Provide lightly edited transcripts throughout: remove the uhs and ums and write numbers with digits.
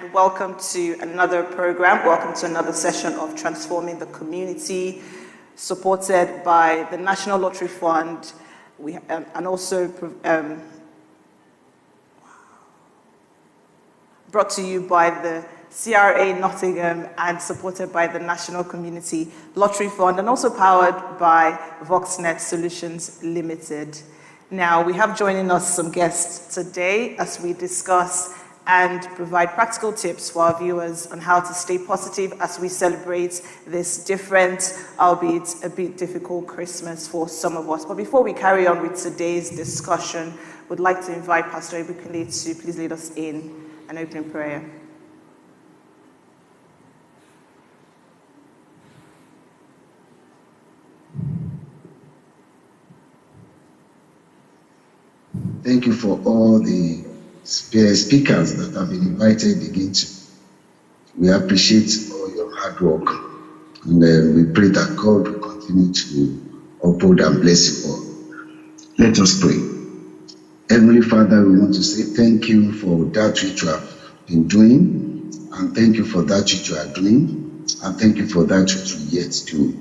and welcome to another program. Welcome to another session of Transforming the Community, supported by the National Lottery Fund, and also brought to you by the CRA Nottingham and supported by the National Community Lottery Fund, and also powered by Voxnet Solutions Limited. Now, we have joining us some guests today as we discuss and provide practical tips for our viewers on how to stay positive as we celebrate this different, albeit a bit difficult Christmas for some of us. But before we carry on with today's discussion, we'd like to invite Pastor Ebukunle to please lead us in an opening prayer. Thank you for all the speakers that have been invited again. We appreciate all your hard work, and we pray that God will continue to uphold and bless you all. Let us pray. Heavenly Father, we want to say thank you for that which you have been doing, and thank you for that which you are doing, and thank you for that which you yet do.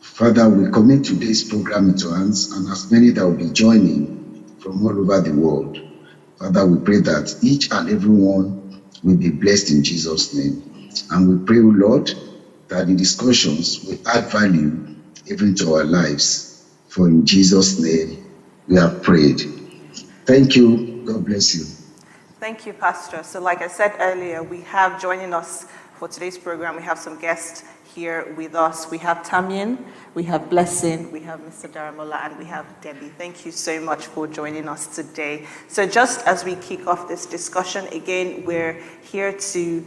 Father, we commit today's program into your hands, and as many that will be joining from all over the world, Father, we pray that each and every one will be blessed in Jesus' name. And we pray, Lord, that the discussions will add value even to our lives. For in Jesus' name we have prayed. Thank you. God bless you. Thank you, Pastor. So like I said earlier, we have joining us for today's program, we have some guests here with us. We have Tamian, we have Blessing, we have Mr. Daramola, and we have Debbie. Thank you so much for joining us today. So just as we kick off this discussion, again, we're here to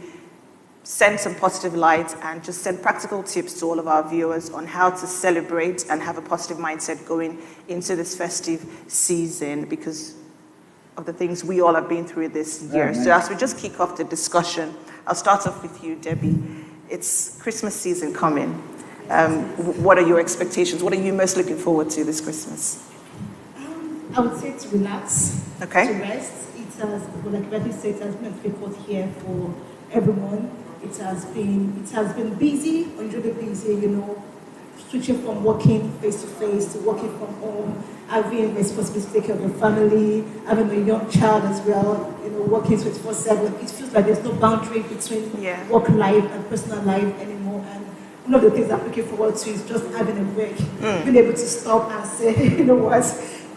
send some positive light and just send practical tips to all of our viewers on how to celebrate and have a positive mindset going into this festive season because of the things we all have been through this year. So as we just kick off the discussion, I'll start off with you, Debbie. It's Christmas season coming. What are your expectations? What are you most looking forward to this Christmas? I would say to relax, okay, to rest. It has, like Betty said, it has been a difficult year for everyone. It has been busy, unusually busy, switching from working face to face to working from home, having responsibility to take care of your family, having a young child as well, working 24/7. It feels like there's no boundary between work life and personal life anymore. And one of the things I'm looking forward to is just having a break, being able to stop and say, you know what,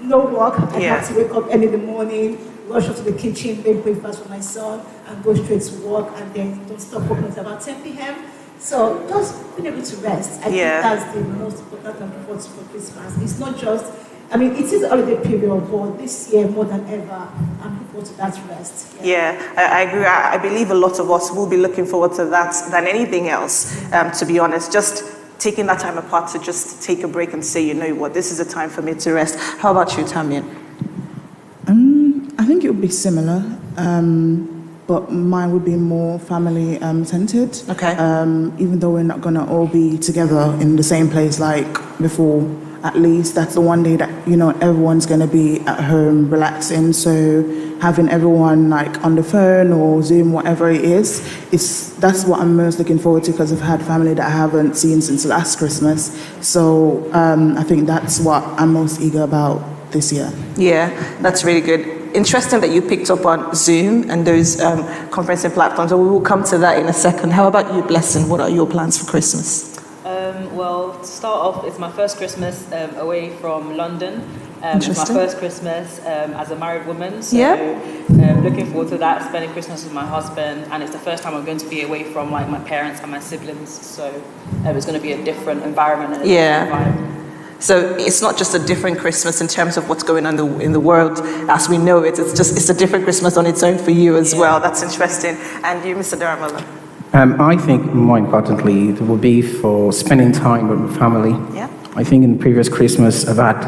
no work. I have to wake up early in the morning, rush up to the kitchen, make breakfast for my son, and go straight to work, and then don't stop working until about 10 p.m. So just being able to rest, I think that's the most important thing for Christmas. It's not just, it is a holiday period, but this year more than ever, I'm looking forward to that rest. I agree. I believe a lot of us will be looking forward to that than anything else, to be honest. Just taking that time apart to just take a break and say, you know what, this is a time for me to rest. How about you, Tamian? I think it would be similar. But mine would be more family centered. Okay. Even though we're not gonna all be together in the same place like before, at least that's the one day that everyone's gonna be at home relaxing. So having everyone like on the phone or Zoom, whatever it is, that's what I'm most looking forward to because I've had family that I haven't seen since last Christmas. So I think that's what I'm most eager about this year. Yeah, that's really good. Interesting that you picked up on Zoom and those conferencing platforms, and we will come to that in a second. How about you, Blessing? What are your plans for Christmas? Well, to start off, it's my first Christmas away from London. It's my first Christmas as a married woman, so looking forward to that, spending Christmas with my husband, and it's the first time I'm going to be away from my parents and my siblings, so it's going to be a different environment and a different vibe. So it's not just a different Christmas in terms of what's going on in the world as we know it. It's a different Christmas on its own for you as well. That's interesting. And you, Mr. Daramola? I think more importantly, it will be for spending time with my family. Yeah. I think in the previous Christmas, I've had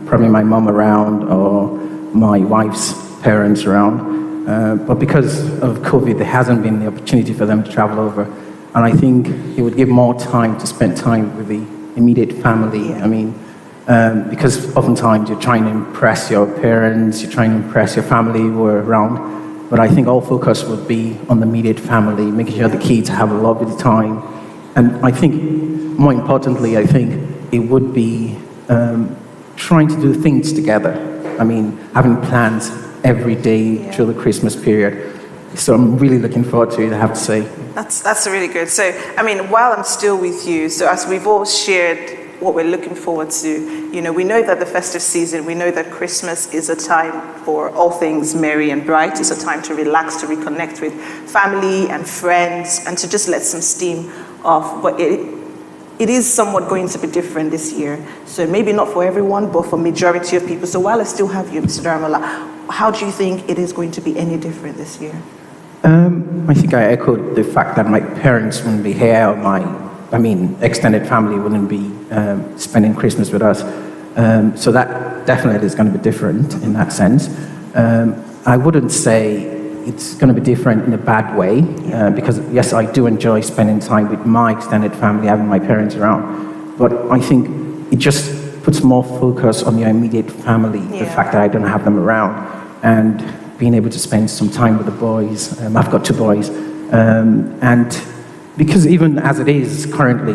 probably my mom around or my wife's parents around. But because of COVID, there hasn't been the opportunity for them to travel over. And I think it would give more time to spend time with the immediate family. Because oftentimes you're trying to impress your parents, you're trying to impress your family who are around. But I think all focus would be on the immediate family, making sure the kids have a lovely time. And I think, more importantly, I think it would be trying to do things together. I mean, having plans every day through the Christmas period. So I'm really looking forward to it, I have to say. That's really good. So, I mean, while I'm still with you, so as we've all shared what we're looking forward to, you know, we know that the festive season, we know that Christmas is a time for all things merry and bright. It's a time to relax, to reconnect with family and friends, and to just let some steam off. But it is somewhat going to be different this year. So maybe not for everyone, but for majority of people. So while I still have you, Mr. Daramola, how do you think it is going to be any different this year? I think I echoed the fact that my parents wouldn't be here, or extended family wouldn't be spending Christmas with us. So that definitely is going to be different in that sense. I wouldn't say it's going to be different in a bad way, because yes, I do enjoy spending time with my extended family, having my parents around. But I think it just puts more focus on your immediate family, the fact that I don't have them around, and being able to spend some time with the boys. I've got 2 boys. And because even as it is currently,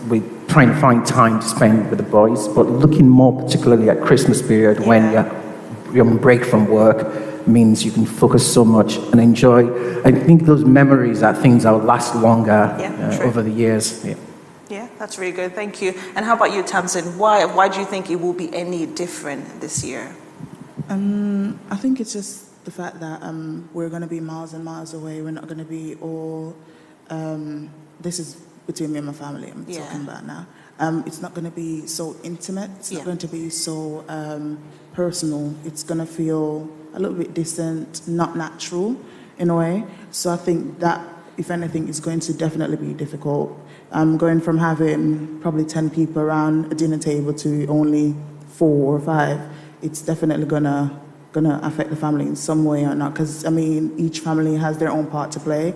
we're trying to find time to spend with the boys, but looking more particularly at Christmas period when you're on break from work means you can focus so much and enjoy. I think those memories are things that will last longer over the years. Yeah, that's really good. Thank you. And how about you, Tamsin? Why do you think it will be any different this year? I think it's just the fact that we're going to be miles and miles away. We're not going to be all... this is between me and my family I'm talking about now. It's not going to be so intimate. It's not going to be so personal. It's going to feel a little bit distant, not natural in a way. So I think that, if anything, is going to definitely be difficult. Going from having probably 10 people around a dinner table to only 4 or 5, it's definitely gonna affect the family in some way or not. Because, I mean, each family has their own part to play.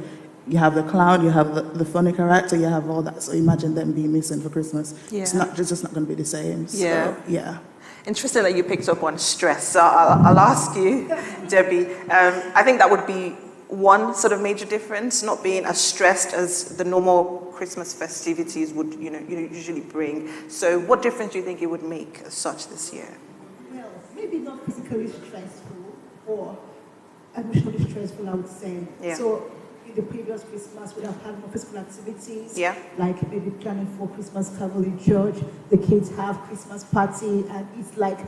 You have the clown, you have the funny character, you have all that. So imagine them being missing for Christmas. Yeah. It's just not going to be the same. So, yeah. Interesting that you picked up on stress. So I'll ask you, Debbie. I think that would be one sort of major difference, not being as stressed as the normal Christmas festivities would, usually bring. So what difference do you think it would make as such this year? Well, maybe not physically stressful or emotionally stressful, I would say. Yeah. So in the previous Christmas, we have had more physical activities, like maybe planning for Christmas carol in church. The kids have Christmas party, and it's like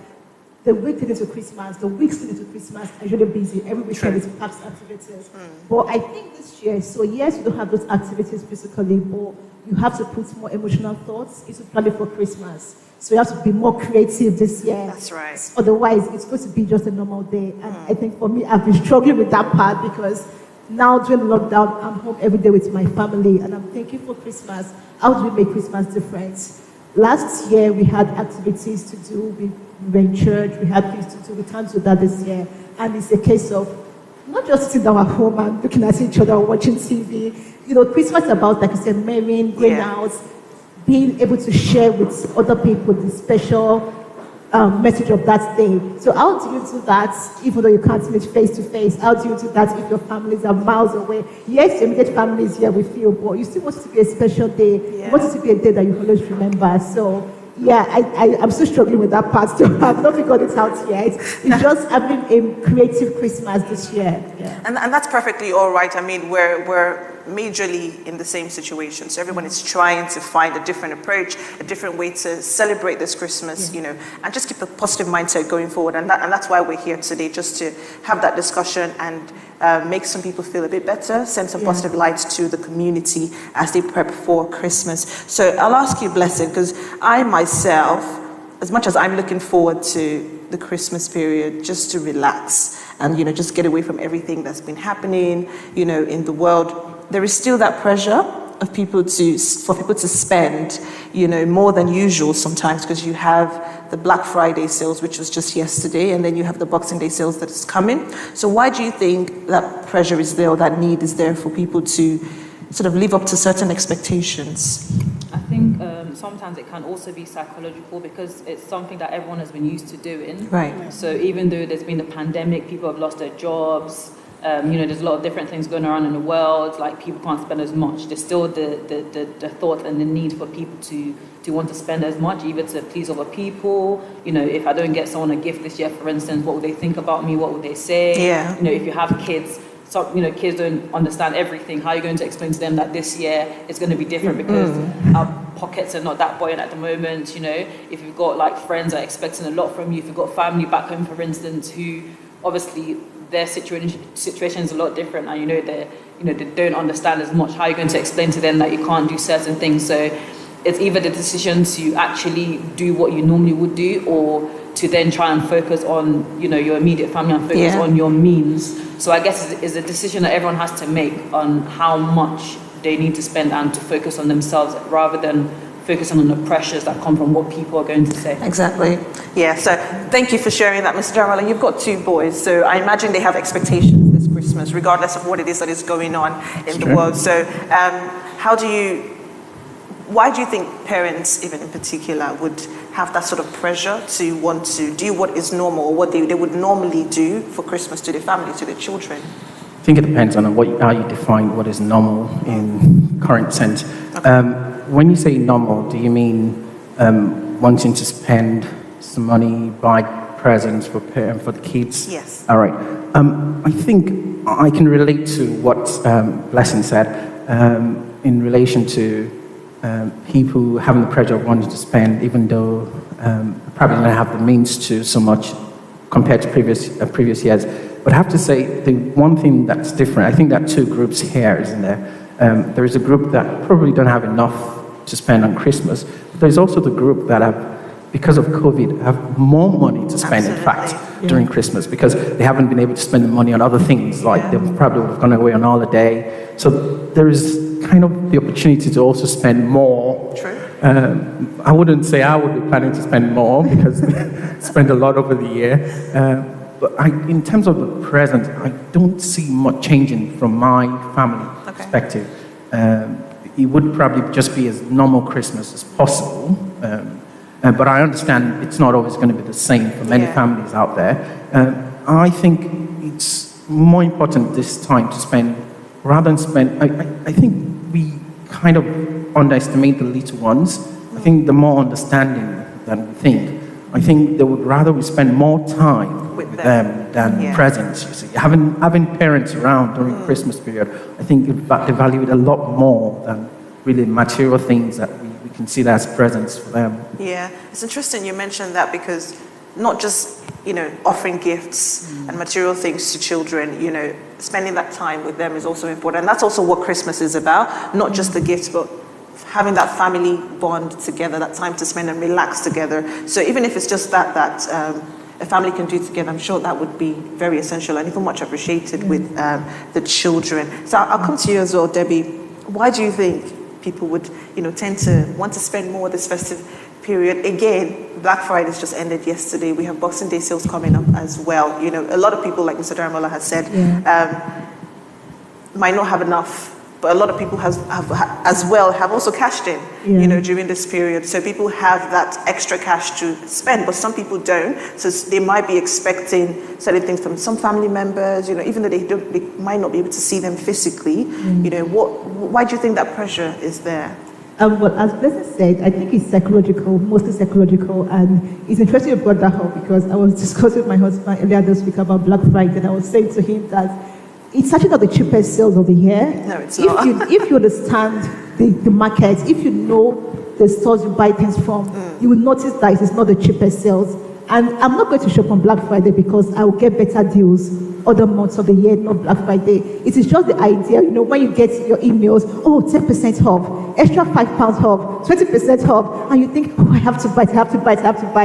the week leading to Christmas, the weeks leading to Christmas are usually busy. Every weekend is packed activities. But I think this year, so yes, you don't have those activities physically, but you have to put more emotional thoughts into planning for Christmas. So you have to be more creative this year. That's right. Otherwise, it's going to be just a normal day. And I think for me, I've been struggling with that part because now during lockdown, I'm home every day with my family, and I'm thinking for Christmas, how do we make Christmas different? Last year, we had activities to do. We were in church, we had things to do. We can't do that this year. And it's a case of not just sitting down at home and looking at each other or watching TV. Christmas is about, like I said, marrying, going out, being able to share with other people the special message of that day. So how do you do that, even though you can't meet face to face? How do you do that if your families are miles away? Yes, your immediate family is here with you, but you still want it to be a special day. You want it to be a day that you always remember. So yeah, I'm still struggling with that part still. I've not figured it out yet. It's just having a creative Christmas this year. Yeah. And that's perfectly all right. I mean, we're majorly in the same situation. So everyone is trying to find a different approach, a different way to celebrate this Christmas, and just keep a positive mindset going forward. And that's why we're here today, just to have that discussion and make some people feel a bit better, send some positive light to the community as they prep for Christmas. So I'll ask you, Blessing, because I myself, as much as I'm looking forward to the Christmas period, just to relax and, just get away from everything that's been happening, in the world, there is still that pressure of people to spend, more than usual sometimes, because you have the Black Friday sales, which was just yesterday, and then you have the Boxing Day sales that is coming. So why do you think that pressure is there, or that need is there for people to sort of live up to certain expectations? I think sometimes it can also be psychological, because it's something that everyone has been used to doing. Right. So even though there's been a pandemic, people have lost their jobs, There's a lot of different things going on in the world. Like, people can't spend as much. There's still the thought and the need for people to want to spend as much, either to please other people. If I don't get someone a gift this year, for instance, what would they think about me? What would they say? Yeah. If you have kids, kids don't understand everything. How are you going to explain to them that this year is going to be different because our pockets are not that buoyant at the moment? If you've got like friends that are expecting a lot from you, if you've got family back home, for instance, who obviously their situation is a lot different, and they don't understand as much. How are you going to explain to them that you can't do certain things? So it's either the decision to actually do what you normally would do, or to then try and focus on your immediate family and focus on your means. So I guess it's a decision that everyone has to make on how much they need to spend and to focus on themselves, rather than focusing on the pressures that come from what people are going to say. Exactly. Yeah, so thank you for sharing that, Mr. Daramola. You've got 2 boys, so I imagine they have expectations this Christmas, regardless of what it is that is going on in the world. So why do you think parents, even in particular, would have that sort of pressure to want to do what is normal, or what they would normally do for Christmas to their family, to their children? I think it depends on how you define what is normal in current sense. Okay. When you say normal, do you mean wanting to spend some money, buy presents for the kids? Yes. All right. I think I can relate to what Blessing said in relation to people having the pressure of wanting to spend, even though probably don't have the means to so much compared to previous years. But I have to say, the one thing that's different, I think there are 2 groups here, isn't there? There is a group that probably don't have enough to spend on Christmas. But there's also the group that have, because of COVID, have more money to spend, in fact, during Christmas, because they haven't been able to spend the money on other things, like they probably would have gone away on holiday. So there is kind of the opportunity to also spend more. True. I wouldn't say I would be planning to spend more, because I spend a lot over the year. But in terms of the present, I don't see much changing from my family perspective. It would probably just be as normal Christmas as possible. But I understand it's not always going to be the same for many families out there. I think it's more important this time to spend, rather than spend, I think we kind of underestimate the little ones. I think the more understanding than we think. I think they would rather we spend more time with them than presents, you see. Having parents around during Christmas period, I think they value it a lot more than really material things that we consider as presents for them. Yeah, it's interesting you mentioned that, because not just, offering gifts and material things to children, spending that time with them is also important. And that's also what Christmas is about, not just the gifts, but having that family bond together, that time to spend and relax together. So even if it's just that a family can do together, I'm sure that would be very essential and even much appreciated with the children. So I'll come to you as well, Debbie. Why do you think people would, tend to want to spend more this festive period? Again, Black Friday has just ended yesterday. We have Boxing Day sales coming up as well. A lot of people, like Mr. Daramola has said, might not have enough, but a lot of people have also cashed in, during this period. So people have that extra cash to spend, but some people don't. So they might be expecting certain things from some family members, even though they might not be able to see them physically. Why do you think that pressure is there? Well, as Blessing said, I think it's psychological, mostly psychological, and it's interesting you brought that up, because I was discussing with my husband earlier this week about Black Friday, and I was saying to him that it's actually not the cheapest sales of the year. No, it's not. If you understand the market, if you know the stores you buy things from, you will notice that it's not the cheapest sales. And I'm not going to shop on Black Friday because I will get better deals other months of the year, not Black Friday. It is just the idea, when you get your emails, 10% off, extra £5 off, 20% off, and you think, I have to buy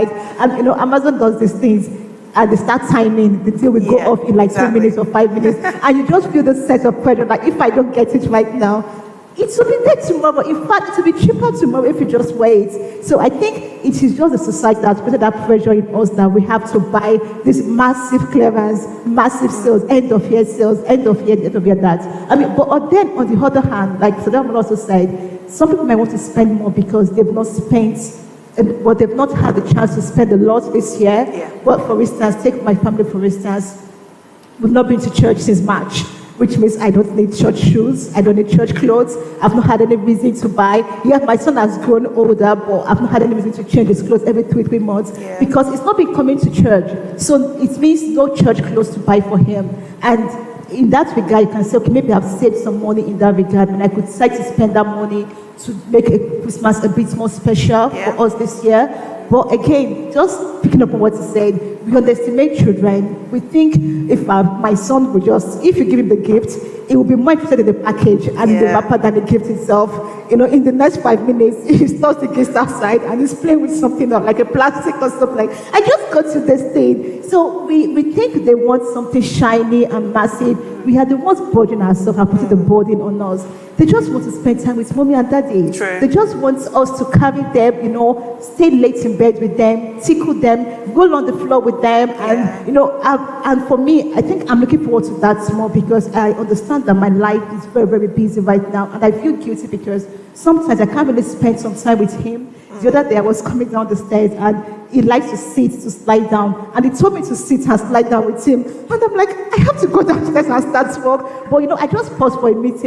it. And Amazon does these things, and they start timing, the deal will go off in 2 minutes or 5 minutes, and you just feel the sense of pressure, like if I don't get it right now, it will be there tomorrow. In fact, it will be cheaper tomorrow if you just wait. So I think it is just the society that's put that pressure in us that we have to buy this massive clearance, massive sales, end of year sales, end of year that. But then on the other hand, like Sadam also said, some people might want to spend more because they've not spent, but they've not had the chance to spend a lot this year. But for instance, take my family for instance. we've not been to church since March, which means I don't need church shoes, I don't need church clothes, I've not had any reason to buy. Yeah, my son has grown older, but I've not had any reason to change his clothes every 3 months because it's not been coming to church. So it means no church clothes to buy for him. And in that regard, you can say, okay, maybe I've saved some money in that regard, and I could decide to spend that money to make a Christmas a bit more special for us this year. But again, just picking up on what you said, we underestimate children. We think if my son would if you give him the gift, it will be more interested in the package and the wrapper than the gift itself. You know, in the next 5 minutes, he starts the gift outside and he's playing with something like a plastic or something like, I just got to this thing. So we think they want something shiny and massive. We are the ones burdening ourselves and putting the burden on us. They just want to spend time with mommy and daddy. True. They just want us to carry them, you know, stay late in bed with them, tickle them, roll on the floor with them. And, you know, and for me, I think I'm looking forward to that more because I understand that my life is very, very busy right now. And I feel guilty because sometimes I can't really spend some time with him. The other day I was coming down the stairs and he likes to sit, to slide down. And he told me to sit and slide down with him. And I'm like, I have to go downstairs and start to walk. But, you know, I just paused for a minute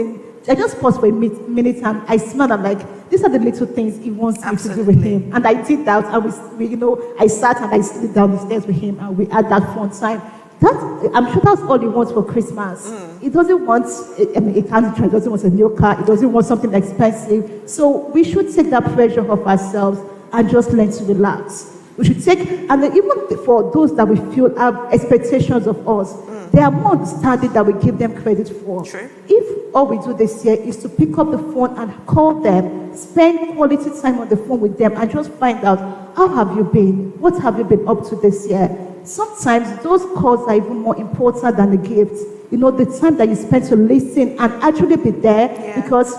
and I smiled. I'm like, these are the little things he wants me to do with him. And I did that. And we, you know, I sat and I slid down the stairs with him and we had that fun time. I'm sure that's all he wants for Christmas. He doesn't want a candy he doesn't want a new car, he doesn't want something expensive. So we should take that pressure off ourselves and just learn to relax. We should take, and even for those that we feel have expectations of us, they are more understanding that we give them credit for. True. If all we do this year is to pick up the phone and call them, spend quality time on the phone with them and just find out, how have you been? What have you been up to this year? Sometimes those calls are even more important than the gifts. You know, the time that you spend to listen and actually be there because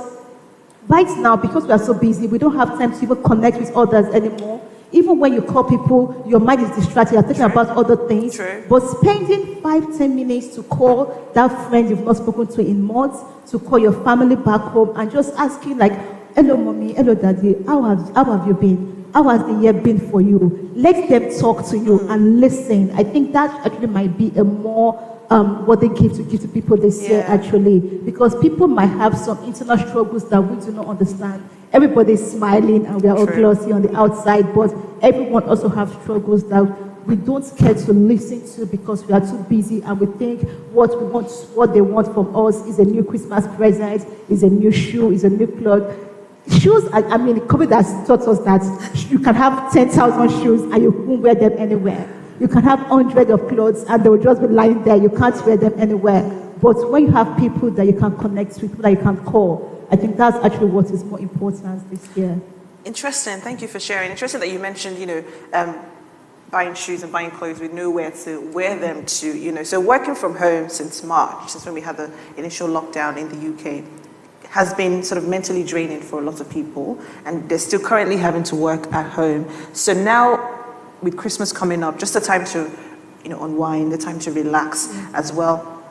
right now, because we are so busy, we don't have time to even connect with others anymore. Even when you call people, your mind is distracted, you're thinking about other things. True. But spending 5-10 minutes to call that friend you've not spoken to in months, to call your family back home and just asking like, hello mommy, hello daddy, how have you been? How has the year been for you? Let them talk to you and listen. I think that actually might be a more what they give to people this year actually, because people might have some internal struggles that we do not understand. Everybody's smiling and we are all glossy on the outside, but everyone also has struggles that we don't care to listen to because we are too busy and we think what they want from us is a new Christmas present, is a new shoe, is a new cloth. Shoes, I mean, COVID has taught us that you can have 10,000 shoes and you won't wear them anywhere. You can have 100 of clothes and they will just be lying there. You can't wear them anywhere. But when you have people that you can connect with, people that you can call, I think that's actually what is more important this year. Interesting. Thank you for sharing. Interesting that you mentioned, you know, buying shoes and buying clothes with nowhere to wear them to, you know. So working from home since March, since when we had the initial lockdown in the UK, has been sort of mentally draining for a lot of people, and they're still currently having to work at home. So now, with Christmas coming up, just a time to, you know, unwind, the time to relax as well.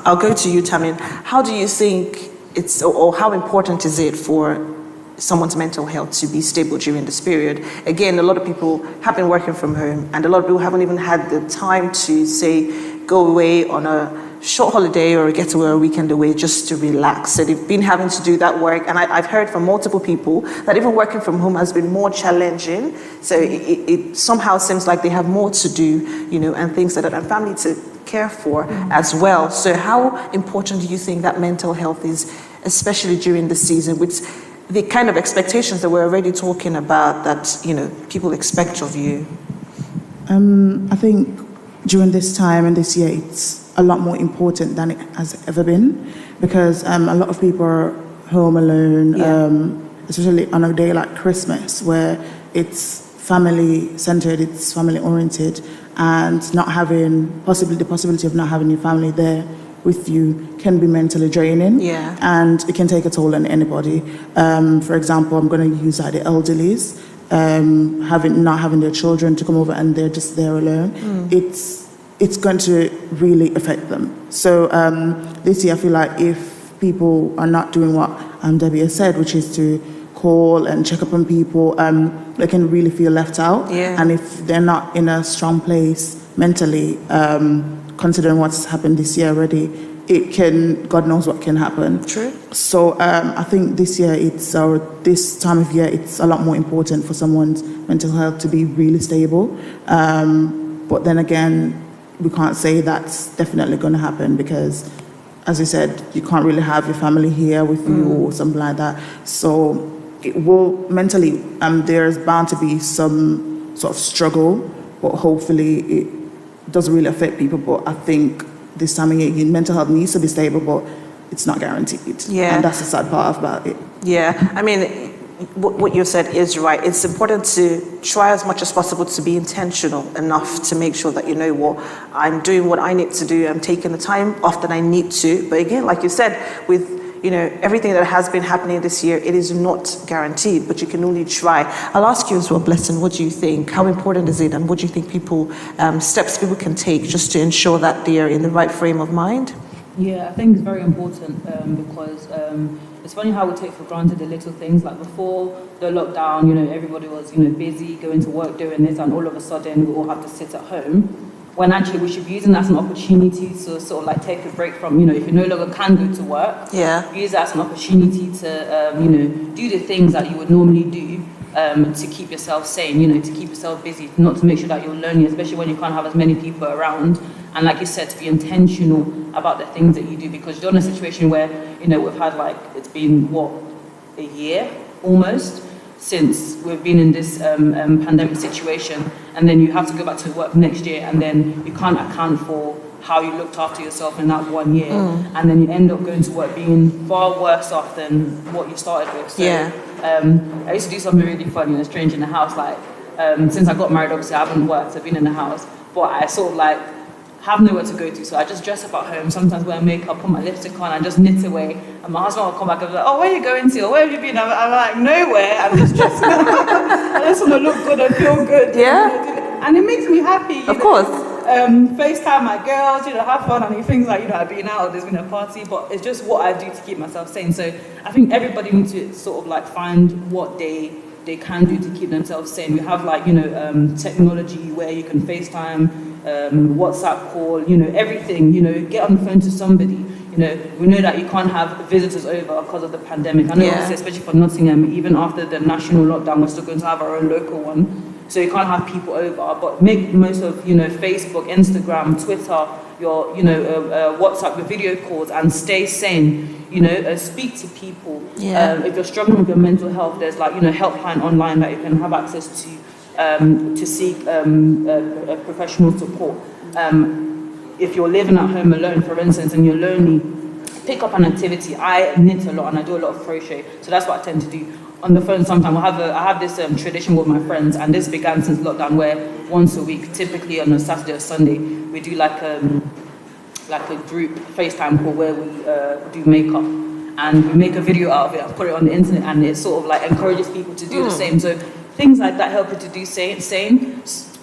I'll go to you, Tamien. How do you think it's, or how important is it for someone's mental health to be stable during this period? Again, a lot of people have been working from home, and a lot of people haven't even had the time to, say, go away on a short holiday or get away a weekend away just to relax. So they've been having to do that work, and I've heard from multiple people that even working from home has been more challenging. So it somehow seems like they have more to do, you know, and things like that, and family to care for as well. So how important do you think that mental health is, especially during the season, with the kind of expectations that we're already talking about that, you know, people expect of you? I think during this time and this year, it's a lot more important than it has ever been, because a lot of people are home alone, especially on a day like Christmas, where it's family-centered, it's family-oriented, and not having the possibility of not having your family there with you can be mentally draining, and it can take a toll on anybody. For example, I'm going to use the elderlies, not having their children to come over and they're just there alone. It's going to really affect them. So this year, I feel like if people are not doing what Debbie has said, which is to call and check up on people, they can really feel left out. And if they're not in a strong place mentally, considering what's happened this year already, God knows what can happen. True. So I think this time of year, it's a lot more important for someone's mental health to be really stable. But then again, we can't say that's definitely going to happen because, as you said, you can't really have your family here with you or something like that. So it will mentally, there's bound to be some sort of struggle, but hopefully it doesn't really affect people. But I think this time of year, your mental health needs to be stable, but it's not guaranteed. Yeah. And that's the sad part about it. Yeah, I mean, what you said is right. It's important to try as much as possible to be intentional enough to make sure that, you know what, I'm doing what I need to do. I'm taking the time off that I need to. But again, like you said, with, you know, everything that has been happening this year, it is not guaranteed, but you can only try. I'll ask you as well, Blessing, what do you think? How important is it? And what do you think steps people can take just to ensure that they're in the right frame of mind? Yeah, I think it's very important because it's funny how we take for granted the little things. Like before the lockdown, you know, everybody was, you know, busy, going to work, doing this, and all of a sudden we all have to sit at home. When actually we should be using that as an opportunity to sort of like take a break from, you know, if you no longer can go to work, use that as an opportunity to, you know, do the things that you would normally do to keep yourself sane, you know, to keep yourself busy, not to make sure that you're lonely, especially when you can't have as many people around. And like you said, to be intentional about the things that you do, because you're in a situation where, you know, we've had like, it's been, what, a year almost since we've been in this pandemic situation, and then you have to go back to work next year, and then you can't account for how you looked after yourself in that 1 year, and then you end up going to work being far worse off than what you started with. So, I used to do something really funny and strange in the house, like, since I got married, obviously I haven't worked, I've been in the house, but I sort of like, have nowhere to go to, so I just dress up at home, sometimes wear makeup, put my lipstick on, and just knit away, and my husband will come back and be like, oh, where are you going to, or where have you been? I'm like, nowhere, I'm just dressing up, I just want to look good and feel good, and it makes me happy, of course. FaceTime my girls, you know, have fun, and things like, you know, I've been out, or there's been a party, but it's just what I do to keep myself sane. So I think everybody needs to sort of like find what they can do to keep themselves sane. We have like, you know, technology where you can FaceTime, WhatsApp call, you know, everything, you know, get on the phone to somebody. You know, we know that you can't have visitors over because of the pandemic. I know, obviously, especially for Nottingham, even after the national lockdown, we're still going to have our own local one. So you can't have people over, but make most of, you know, Facebook, Instagram, Twitter, your, you know, WhatsApp, your video calls, and stay sane. You know, speak to people. If you're struggling with your mental health, there's like, you know, helpline online that you can have access to seek professional support. If you're living at home alone, for instance, and you're lonely, pick up an activity. I knit a lot and I do a lot of crochet, so that's what I tend to do. On the phone sometimes, I have this tradition with my friends, and this began since lockdown, where once a week, typically on a Saturday or Sunday, we do like a group FaceTime call where we do makeup, and we make a video out of it and put it on the internet, and it sort of like encourages people to do the same. So things like that help you to do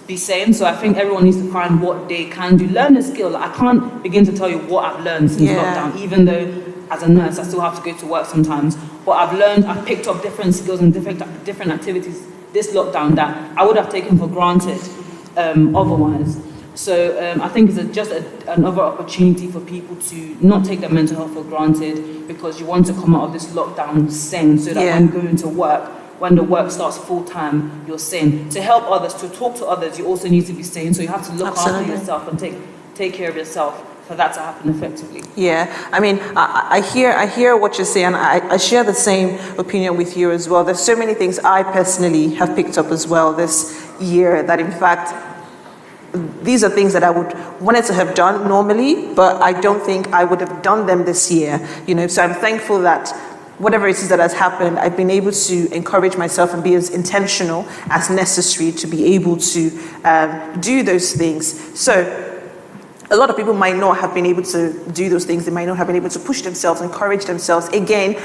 be sane. So I think everyone needs to find what they can do. Learn a skill. I can't begin to tell you what I've learned since lockdown, even though as a nurse I still have to go to work sometimes. But I've picked up different skills and different activities this lockdown that I would have taken for granted otherwise. So I think it's just another opportunity for people to not take their mental health for granted, because you want to come out of this lockdown sane, so that when you go into work, when the work starts full time, you're sane. To help others, to talk to others, you also need to be sane. So you have to look after yourself and take care of yourself for that to happen effectively. Yeah, I mean, I hear what you're saying. I share the same opinion with you as well. There's so many things I personally have picked up as well this year that, in fact, these are things that I would wanted to have done normally, but I don't think I would have done them this year. You know, so I'm thankful that whatever it is that has happened, I've been able to encourage myself and be as intentional as necessary to be able to do those things. So a lot of people might not have been able to do those things. They might not have been able to push themselves, encourage themselves. Again,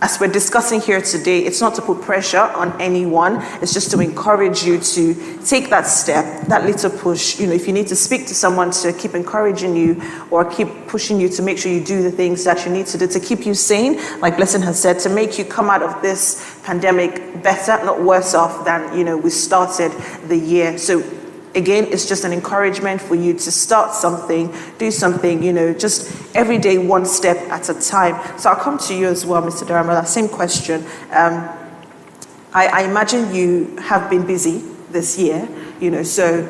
as we're discussing here today, it's not to put pressure on anyone. It's just to encourage you to take that step, that little push. You know, if you need to speak to someone to keep encouraging you or keep pushing you to make sure you do the things that you need to do to keep you sane, like Blessing has said, to make you come out of this pandemic better, not worse off than, you know, we started the year. So again, it's just an encouragement for you to start something, do something, just every day, one step at a time. So I'll come to you as well, Mr. Daramola. Same question. I imagine you have been busy this year, so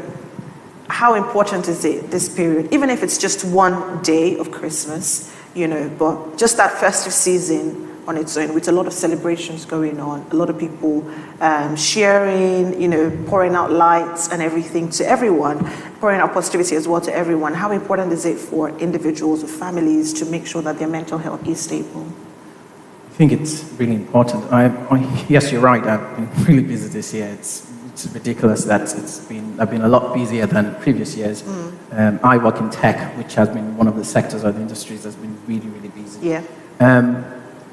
how important is it, this period? Even if it's just one day of Christmas, but just that festive season on its own, with a lot of celebrations going on, a lot of people sharing, pouring out lights and everything to everyone, pouring out positivity as well to everyone. How important is it for individuals or families to make sure that their mental health is stable? I think it's really important. Yes, you're right. I've been really busy this year. It's ridiculous that I've been a lot busier than previous years. I work in tech, which has been one of the sectors or the industries that's been really, really busy. Yeah.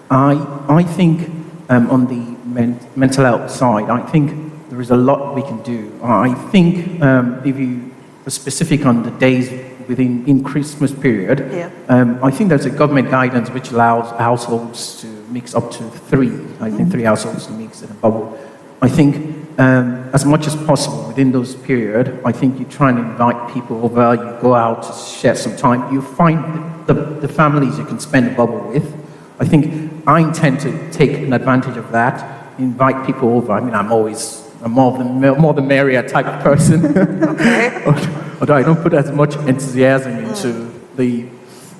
I think on the mental health side, I think there is a lot we can do. I think if you are specific on the days in Christmas period, I think there's a government guidance which allows households to mix up to 3. I think 3 households to mix in a bubble. I think as much as possible within those period, I think you try and invite people over, you go out to share some time, you find the families you can spend a bubble with. I think I intend to take an advantage of that, invite people over. I mean, I'm more the merrier type of person. Okay. Although I don't put as much enthusiasm into the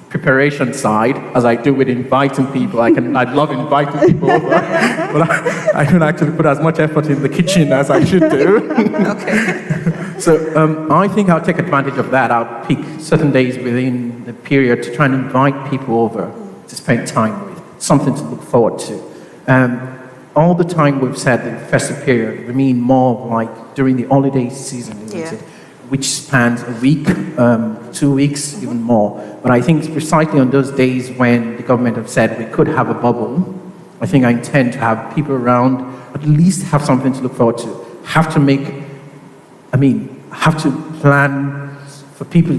preparation side as I do with inviting people. I love inviting people over, but I don't actually put as much effort in the kitchen as I should do. Okay. So I think I'll take advantage of that. I'll pick certain days within the period to try and invite people over to spend time with, something to look forward to. All the time we've said the festive period, we mean more like during the holiday season, which spans a week, 2 weeks, even more. But I think it's precisely on those days when the government have said we could have a bubble, I think I intend to have people around, at least have something to look forward to. Have to plan for people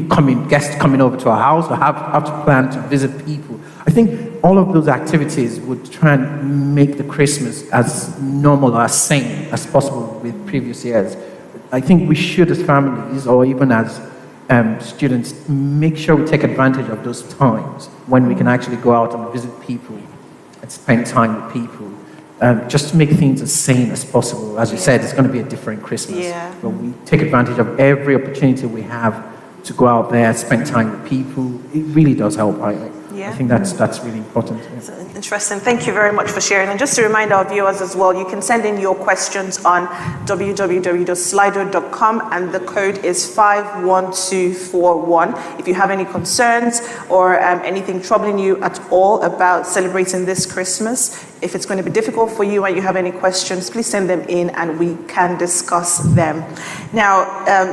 guests coming over to our house, or have to plan to visit people. I think all of those activities would try and make the Christmas as normal or as sane as possible with previous years. I think we should, as families, or even as students, make sure we take advantage of those times when we can actually go out and visit people and spend time with people, just to make things as sane as possible. As you said, it's going to be a different Christmas. Yeah. But we take advantage of every opportunity we have to go out there, spend time with people. It really does help. I think that's really important. Yeah. Interesting. Thank you very much for sharing. And just to remind our viewers as well, you can send in your questions on www.slido.com, and the code is 51241. If you have any concerns or anything troubling you at all about celebrating this Christmas, if it's going to be difficult for you and you have any questions, please send them in and we can discuss them. Now,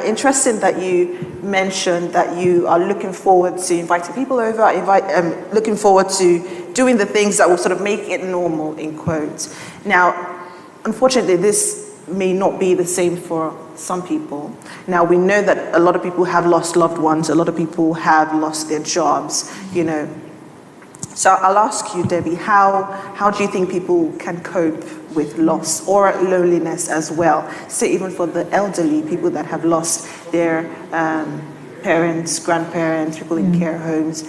interesting that you mentioned that you are looking forward to inviting people over, looking forward to doing the things that will sort of make it normal, in quotes. Now, unfortunately, this may not be the same for some people. Now, we know that a lot of people have lost loved ones, a lot of people have lost their jobs, So I'll ask you, Debbie, how do you think people can cope with loss or loneliness as well? Say even for the elderly, people that have lost their parents, grandparents, people in care homes,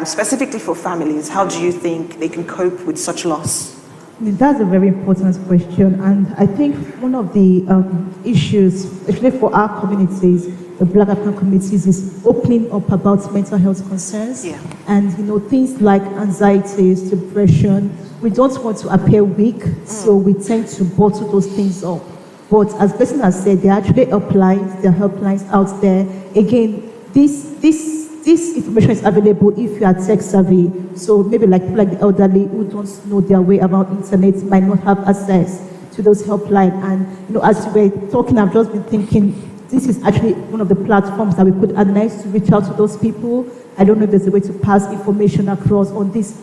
specifically for families, how do you think they can cope with such loss? That's a very important question, and I think one of the issues, especially for our communities, the Black African communities, is opening up about mental health concerns. Yeah. And things like anxieties, depression. We don't want to appear weak, so we tend to bottle those things up. But as person has said, there are actually helplines, there are helplines out there. Again, this information is available if you are tech savvy. So maybe like people like the elderly who don't know their way about internet might not have access to those helplines. And as we were talking, I've just been thinking, this is actually one of the platforms that we could organize to reach out to those people. I don't know if there's a way to pass information across on this.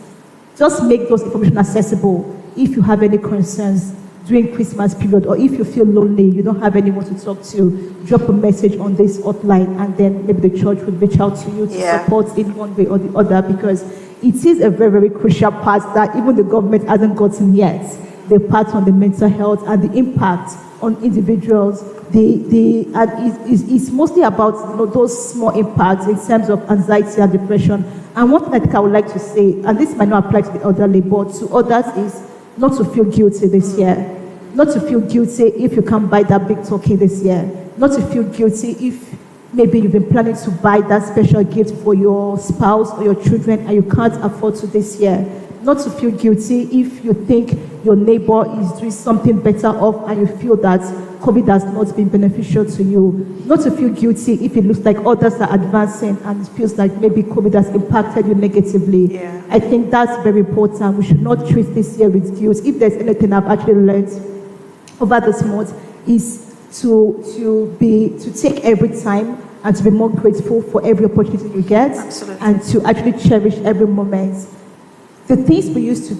Just make those information accessible. If you have any concerns during Christmas period, or if you feel lonely, you don't have anyone to talk to, drop a message on this hotline, and then maybe the church would reach out to you to support in one way or the other, because it is a very, very crucial part that even the government hasn't gotten yet. The part on the mental health and the impact on individuals. It's mostly about those small impacts in terms of anxiety and depression. And one thing I think I would like to say, and this might not apply to the elderly, but to others, is not to feel guilty this year. Not to feel guilty if you can't buy that big turkey this year. Not to feel guilty if maybe you've been planning to buy that special gift for your spouse or your children and you can't afford to this year. Not to feel guilty if you think your neighbor is doing something better off and you feel that COVID has not been beneficial to you. Not to feel guilty if it looks like others are advancing and it feels like maybe COVID has impacted you negatively. Yeah. I think that's very important. We should not treat this year with guilt. If there's anything I've actually learned over this month is to take every time and to be more grateful for every opportunity you get. Absolutely. And to actually cherish every moment. The things we used to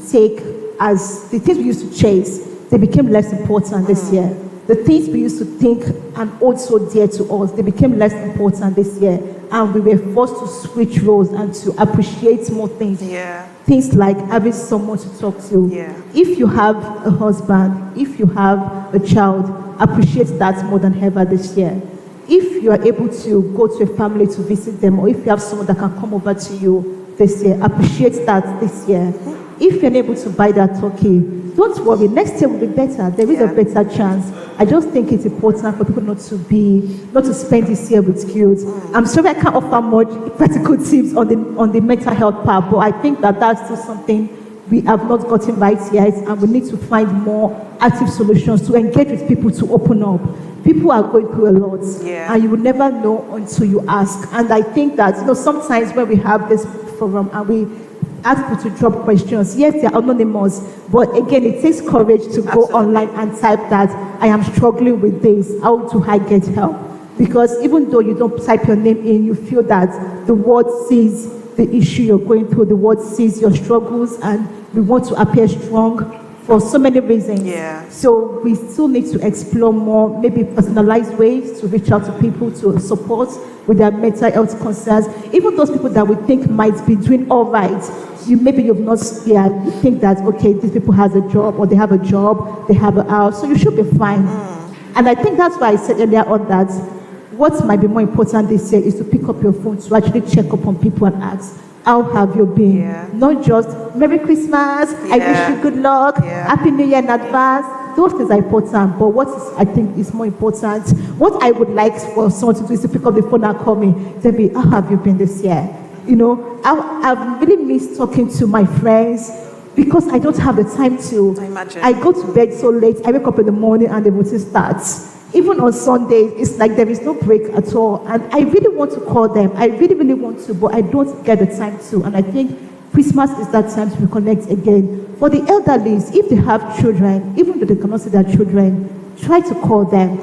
chase, they became less important this year. The things we used to think and hold so dear to us, they became less important this year. And we were forced to switch roles and to appreciate more things. Yeah. Things like having someone to talk to. Yeah. If you have a husband, if you have a child, appreciate that more than ever this year. If you are able to go to a family to visit them, or if you have someone that can come over to you this year, appreciate that this year. If you're able to buy that turkey, don't worry, next year will be better. There is a better chance. I just think it's important for people not to spend this year with guilt. I'm sorry I can't offer much practical tips on the mental health part, but I think that that's still something we have not gotten right yet, and we need to find more active solutions to engage with people, to open up. People are going through a lot, and you will never know until you ask. And I think that sometimes when we have this forum and we ask people to drop questions, yes, they are anonymous, but again, it takes courage to go online and type that I am struggling with this. How do I get help? Because even though you don't type your name in, you feel that the world sees the issue you're going through, the world sees your struggles, and we want to appear strong for so many reasons. Yeah. So we still need to explore more, maybe personalized ways to reach out to people to support with their mental health concerns. Even those people that we think might be doing all right, maybe you've not, you think that, okay, these people have a job, or they have a job, they have a house, so you should be fine. And I think that's why I said earlier on that what might be more important this year is to pick up your phone to actually check up on people and ask, how have you been? Yeah. Not just Merry Christmas, I wish you good luck, Happy New Year in advance. Those things are important, but what I think is more important, what I would like for someone to do is to pick up the phone and call me. Tell me, how have you been this year? I've really missed talking to my friends because I don't have the time to. I imagine. I go to bed so late, I wake up in the morning and the routine starts. Even on Sundays, it's like there is no break at all. And I really want to call them. I really, really want to, but I don't get the time to. And I think Christmas is that time to reconnect again. For the elderly, if they have children, even though they cannot see their children, try to call them.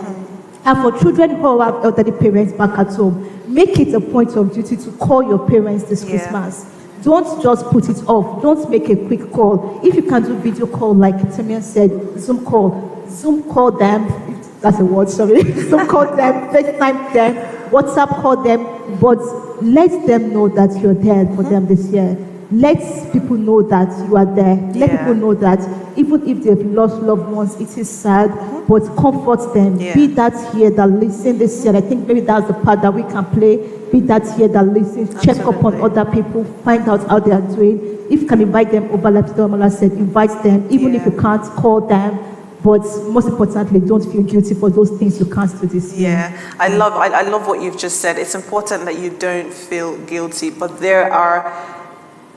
And for children who have elderly parents back at home, make it a point of duty to call your parents this Christmas. Don't just put it off. Don't make a quick call. If you can do video call, like Tamian said, Zoom call them. That's a word, sorry. Zoom call them, FaceTime them, WhatsApp call them, but let them know that you're there for them this year. Let people know that you are there. Let people know that even if they've lost loved ones, it is sad, but comfort them. Be that here that listen this year. I think maybe that's the part that we can play. Be that here that listens, check up on other people, find out how they are doing. If you can invite them over, like Damola said, invite them. Even if you can't, call them. But most importantly, don't feel guilty for those things you can't do this year. Yeah, I love what you've just said. It's important that you don't feel guilty, but there are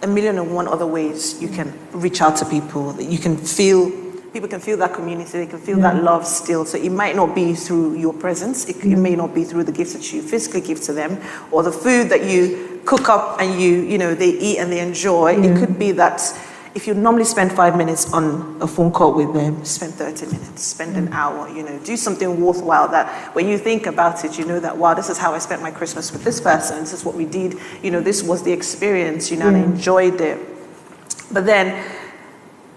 1,000,001 other ways you can reach out to people. You can feel, people can feel that community, they can feel that love still. So it might not be through your presence, it may not be through the gifts that you physically give to them, or the food that you cook up and they eat and they enjoy. It could be that if you normally spend 5 minutes on a phone call with them, spend 30 minutes, spend an hour, do something worthwhile that when you think about it, you know that, wow, this is how I spent my Christmas with this person. This is what we did. This was the experience, and I enjoyed it. But then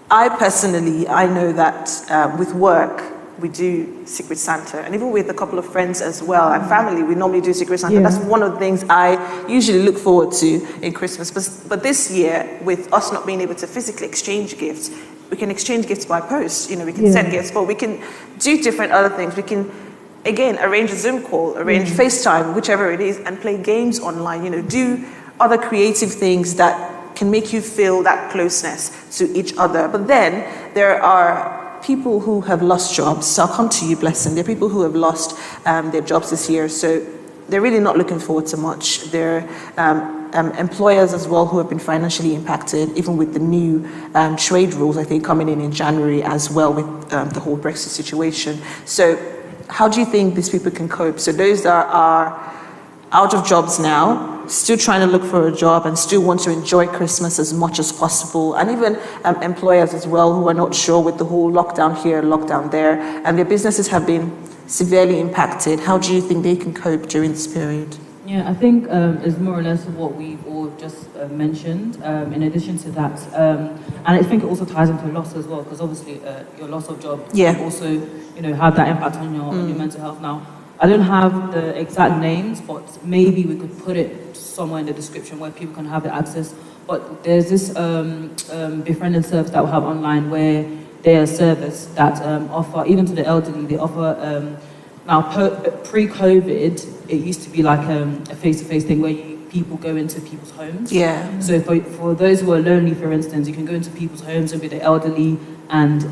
I know that with work, we do Secret Santa, and even with a couple of friends as well and family, we normally do Secret Santa. That's one of the things I usually look forward to in Christmas. But this year, with us not being able to physically exchange gifts, We can exchange gifts by post, we can send gifts, but we can do different other things. We can, again, arrange a Zoom call, arrange FaceTime, whichever it is, and play games online, do other creative things that can make you feel that closeness to each other. But then there are people who have lost jobs. So I'll come to you, Blessing. There are people who have lost their jobs this year. So they're really not looking forward to much. They're employers as well who have been financially impacted, even with the new trade rules, I think, coming in January as well with the whole Brexit situation. So how do you think these people can cope? So those that are out of jobs now, still trying to look for a job and still want to enjoy Christmas as much as possible, and even employers as well who are not sure with the whole lockdown here, lockdown there, and their businesses have been severely impacted. How do you think they can cope during this period? Yeah, I think it's more or less what we've all just mentioned. In addition to that, and I think it also ties into loss as well, because obviously your loss of job also, have that impact on your mental health. Now, I don't have the exact names, but maybe we could put it somewhere in the description where people can have the access. But there's this befriending service that we have online where they're a service that offer, even to the elderly, they offer. Now, pre-COVID, it used to be like a face-to-face thing where people go into people's homes. Yeah. So for those who are lonely, for instance, you can go into people's homes and be the elderly, and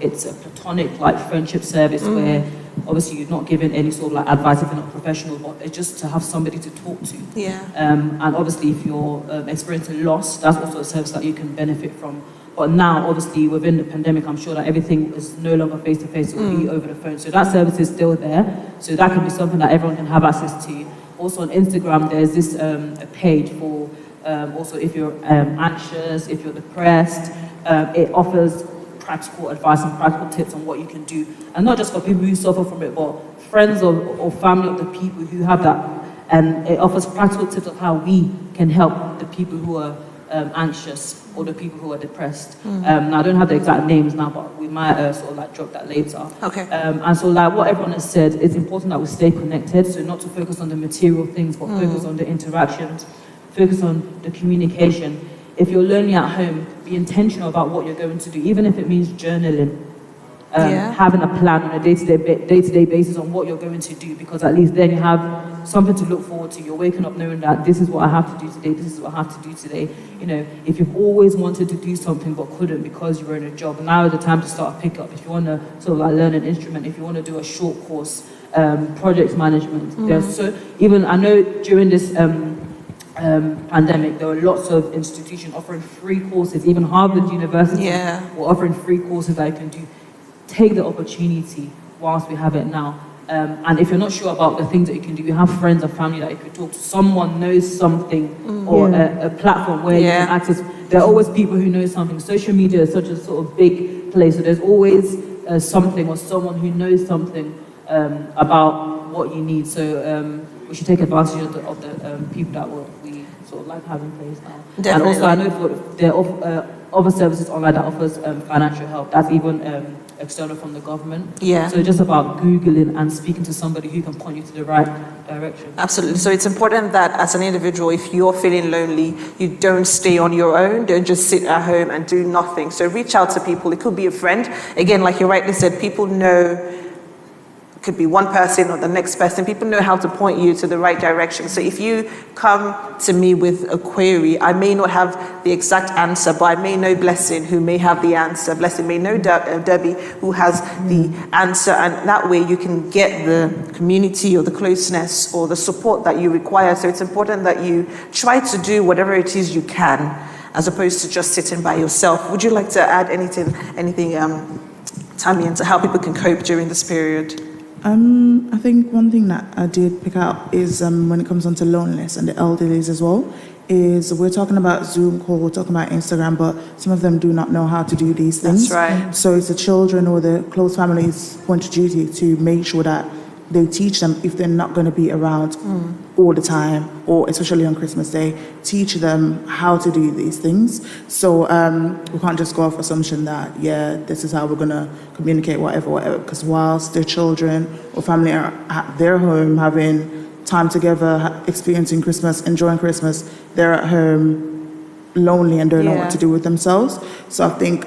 it's a platonic friendship service where obviously you're not given any sort of advice if you're not professional, but it's just to have somebody to talk to. Yeah. And obviously if you're experiencing loss, that's also a service that you can benefit from. But now, obviously, within the pandemic, I'm sure that everything is no longer face-to-face, it will be over the phone. So that service is still there. So that can be something that everyone can have access to. Also on Instagram, there's this a page for, also if you're anxious, if you're depressed, it offers practical advice and practical tips on what you can do. And not just for people who suffer from it, but friends or family of the people who have that. And it offers practical tips of how we can help the people who are anxious or the people who are depressed. Now, I don't have the exact names now, but we might drop that later. Okay. And so what everyone has said, it's important that we stay connected, so not to focus on the material things, but focus on the interactions, focus on the communication. If you're lonely at home, be intentional about what you're going to do, even if it means journaling. Having a plan on a day-to-day basis on what you're going to do, because at least then you have something to look forward to. You're waking up knowing that this is what I have to do today, this is what I have to do today. If you've always wanted to do something but couldn't because you were in a job, now is the time to start a pickup. If you want to learn an instrument, if you want to do a short course, project management. There's even I know during this pandemic, there were lots of institutions offering free courses. Even Harvard University were offering free courses that you can do. Take the opportunity whilst we have it now. And if you're not sure about the things that you can do, you have friends or family that you can talk to. Someone knows something or a platform where you can access. There are always people who know something. Social media is such a sort of big place. So there's always something or someone who knows something about what you need. So we should take advantage of the people that we sort of have in place now. Definitely. And also I know there are other services online that offers financial help. That's even external from the government. Yeah. So it's just about Googling and speaking to somebody who can point you to the right direction. Absolutely. So it's important that as an individual, if you're feeling lonely, you don't stay on your own. Don't just sit at home and do nothing. So reach out to people. It could be a friend. Again, like you rightly said, people know. Could be one person or the next person. People know how to point you to the right direction. So if you come to me with a query, I may not have the exact answer, but I may know Blessing who may have the answer. Blessing may know Debbie who has the answer, and that way you can get the community or the closeness or the support that you require. So it's important that you try to do whatever it is you can, as opposed to just sitting by yourself. Would you like to add anything, Tammy, to how people can cope during this period? I think one thing that I did pick out is when it comes onto loneliness and the elderlies as well, is we're talking about Zoom call, we're talking about Instagram, but some of them do not know how to do these things. That's right. So it's the children or the close families' point of duty to make sure that they teach them, if they're not going to be around all the time, or especially on Christmas Day, teach them how to do these things. So we can't just go off assumption that, this is how we're going to communicate, whatever, because whilst their children or family are at their home having time together, experiencing Christmas, enjoying Christmas, they're at home lonely and don't know what to do with themselves. So I think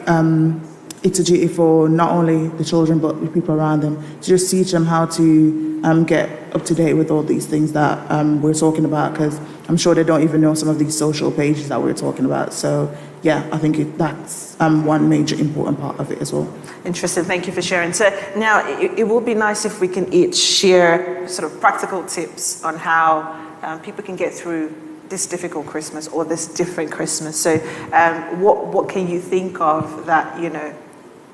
it's a duty for not only the children but the people around them to just teach them how to get up to date with all these things that we're talking about, because I'm sure they don't even know some of these social pages that we're talking about. So yeah, I think that's one major important part of it as well. Interesting, thank you for sharing. So now it will be nice if we can each share sort of practical tips on how people can get through this difficult Christmas or this different Christmas. So what can you think of that, you know,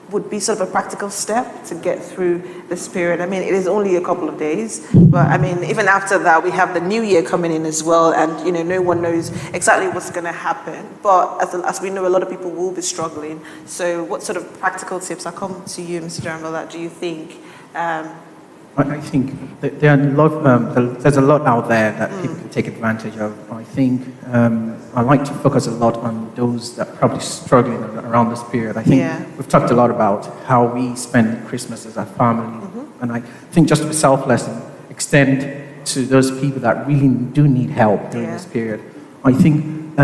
would be sort of a practical step to get through this period? I mean, it is only a couple of days, but I mean, even after that, we have the new year coming in as well, and you know, no one knows exactly what's going to happen. But as we know, a lot of people will be struggling. So what sort of practical tips? I'll come to you, Mr. Daramola. Do you think? I think that there are there's a lot out there that people can take advantage of. I think I like to focus a lot on those that are probably struggling around this period. I think we've talked a lot about how we spend Christmas as a family. And I think just to be selfless and extend to those people that really do need help during this period. I think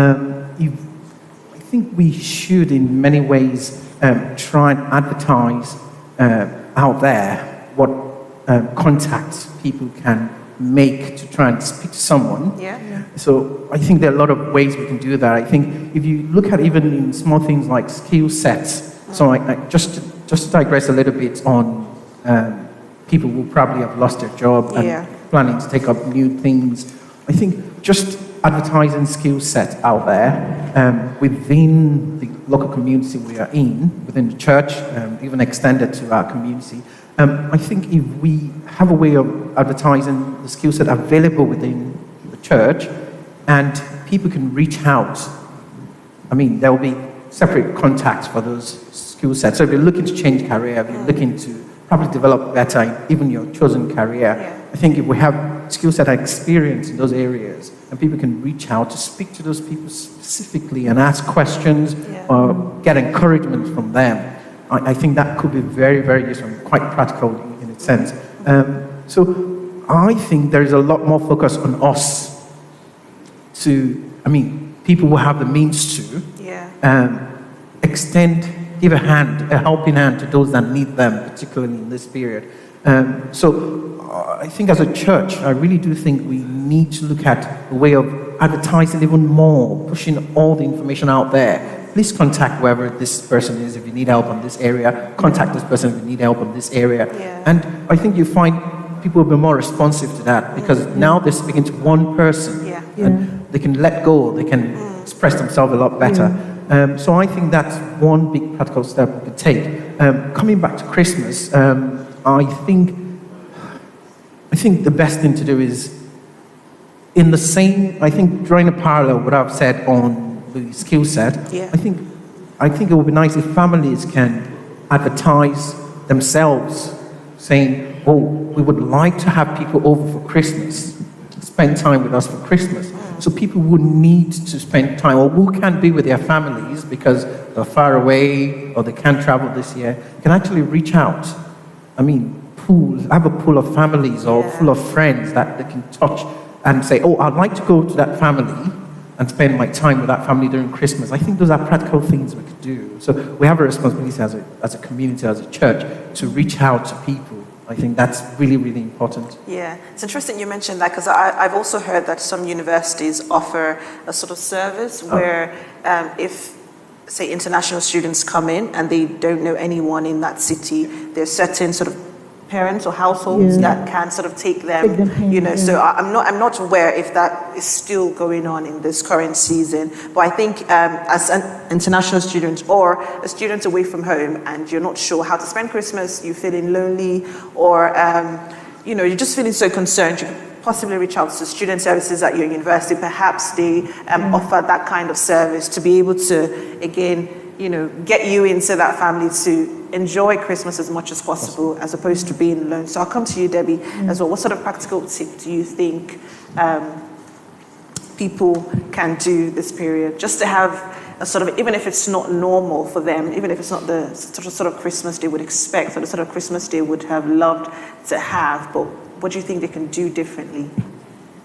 we should in many ways try and advertise out there what contacts people can make to try and speak to someone. So I think there are a lot of ways we can do that. I think if you look at even in small things like skill sets, so I just to digress a little bit on people who probably have lost their job and planning to take up new things. I think just advertising skill sets out there within the local community we are in, within the church, even extended to our community. I think if we have a way of advertising the skill set available within the church and people can reach out, I mean, there will be separate contacts for those skill sets. So if you're looking to change career, if you're looking to probably develop better in even your chosen career, I think if we have skill set experience in those areas and people can reach out to speak to those people specifically and ask questions or get encouragement from them, I think that could be very, very useful and quite practical in its sense. So I think there is a lot more focus on us to, I mean, people who have the means to give a hand, a helping hand to those that need them, particularly in this period. So I think as a church, I really do think we need to look at a way of advertising even more, pushing all the information out there. Please contact whoever this person is if you need help on this area. Contact this person if you need help on this area. And I think you find people will be more responsive to that because now they're speaking to one person and they can let go, they can express themselves a lot better. So I think that's one big practical step we could take. Coming back to Christmas, I think the best thing to do is in the same, I think drawing a parallel what I've said on the skill set, I think it would be nice if families can advertise themselves saying, oh, we would like to have people over for Christmas, spend time with us for Christmas. So people who need to spend time or who can't be with their families because they're far away or they can't travel this year can actually reach out. I mean, have a pool of families or full of friends that they can touch and say, oh, I'd like to go to that family and spend my time with that family during Christmas. I think those are practical things we could do. So we have a responsibility as a community, as a church, to reach out to people. I think that's really, really important. Yeah, it's interesting you mentioned that because I've also heard that some universities offer a sort of service where if, say, international students come in and they don't know anyone in that city, there's certain sort of parents or households that can sort of take them, you know. So I'm not aware if that is still going on in this current season. But I think as an international student or a student away from home and you're not sure how to spend Christmas, you're feeling lonely, or you know, you're just feeling so concerned, you could possibly reach out to student services at your university. Perhaps they offer that kind of service to be able to, again, you know, get you into that family to enjoy Christmas as much as possible as opposed to being alone. So I'll come to you, Debbie, as well. What sort of practical tip do you think people can do this period just to have a sort of, even if it's not normal for them, even if it's not the sort of Christmas they would expect or the sort of Christmas they would have loved to have, but what do you think they can do differently?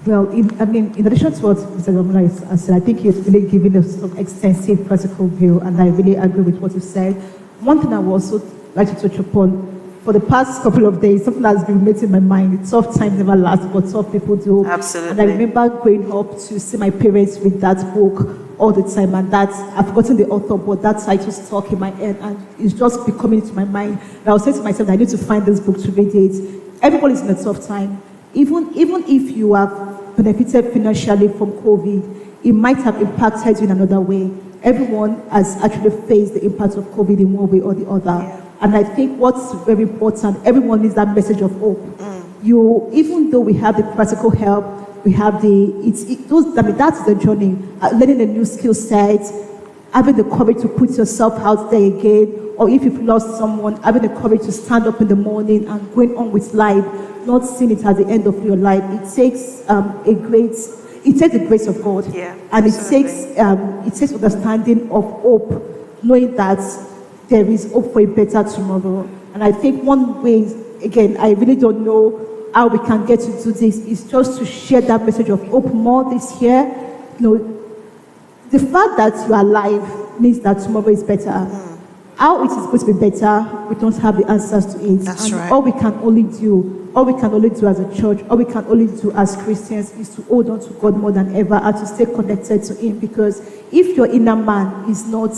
Well, in addition to what Mr. Gamula has said, I think you've really given us some extensive practical view, and I really agree with what you said. One thing I would also like to touch upon, for the past couple of days, something that's been made in my mind, tough times never last, but tough people do. Absolutely. And I remember growing up to see my parents read that book all the time, and I've forgotten the author, but that title stuck in my head, and it's just be coming into my mind. And I was saying to myself, I need to find this book to read it. Everybody's in a tough time. Even if you have benefited financially from COVID, it might have impacted you in another way. Everyone has actually faced the impact of COVID in one way or the other. Yeah. And I think what's very important, everyone needs that message of hope. Even though we have the practical help, we have that's the journey. Learning a new skill set, having the courage to put yourself out there again, or if you've lost someone, having the courage to stand up in the morning and going on with life, not seeing it at the end of your life. It takes the grace of God, and it takes understanding of hope, knowing that there is hope for a better tomorrow. And I think one way, again, I really don't know how we can get to do this, is just to share that message of hope more this year. The fact that you are alive means that tomorrow is better. How it is going to be better, we don't have the answers to it. That's right. All we can only do as a church, all we can only do as Christians is to hold on to God more than ever and to stay connected to Him. Because if your inner man is not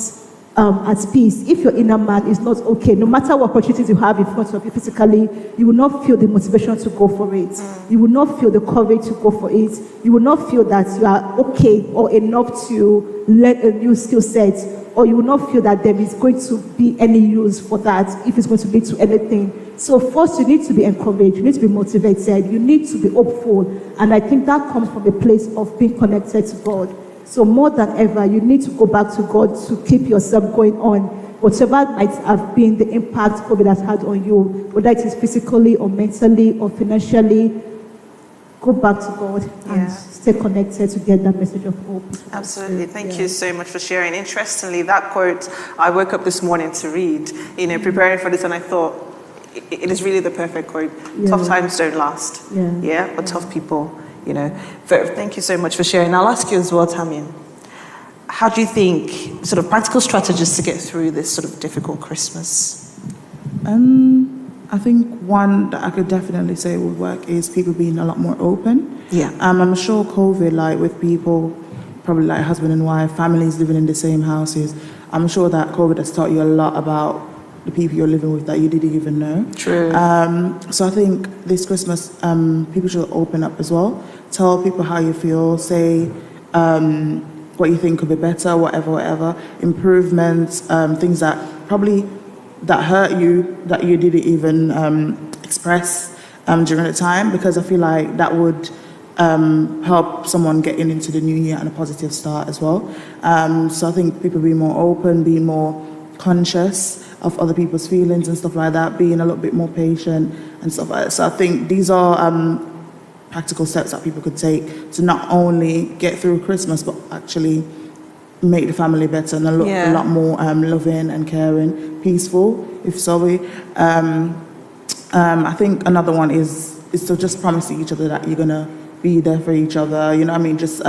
at peace, if your inner man is not okay, no matter what opportunities you have in front of you physically, you will not feel the motivation to go for it. You will not feel the courage to go for it. You will not feel that you are okay or enough to learn a new skill set, or you will not feel that there is going to be any use for that if it's going to lead to anything. So first, you need to be encouraged, you need to be motivated, you need to be hopeful, and I think that comes from a place of being connected to God. So more than ever, you need to go back to God to keep yourself going on. Whatever might have been the impact COVID has had on you, whether it is physically or mentally or financially, go back to God and stay connected to get that message of hope. Absolutely. Thank you so much for sharing. Interestingly, that quote I woke up this morning to read, preparing for this, and I thought, it is really the perfect quote. Tough times don't last. But tough people, Thank you so much for sharing. I'll ask you as well, Tamian. How do you think, sort of practical strategies to get through this sort of difficult Christmas? I think one that I could definitely say would work is people being a lot more open. I'm sure COVID, like with people, probably like husband and wife, families living in the same houses, I'm sure that COVID has taught you a lot about the people you're living with that you didn't even know. True. So I think this Christmas, people should open up as well. Tell people how you feel, say what you think could be better, whatever. Improvements, things that probably that hurt you, that you didn't even express during the time, because I feel like that would help someone getting into the new year and a positive start as well. So I think people be more open, be more conscious of other people's feelings and stuff like that, being a little bit more patient and stuff like that. So I think these are practical steps that people could take to not only get through Christmas, but actually make the family better and a lot more loving and caring, peaceful, if so. I think another one is to just promise each other that you're gonna be there for each other. You know what I mean? Just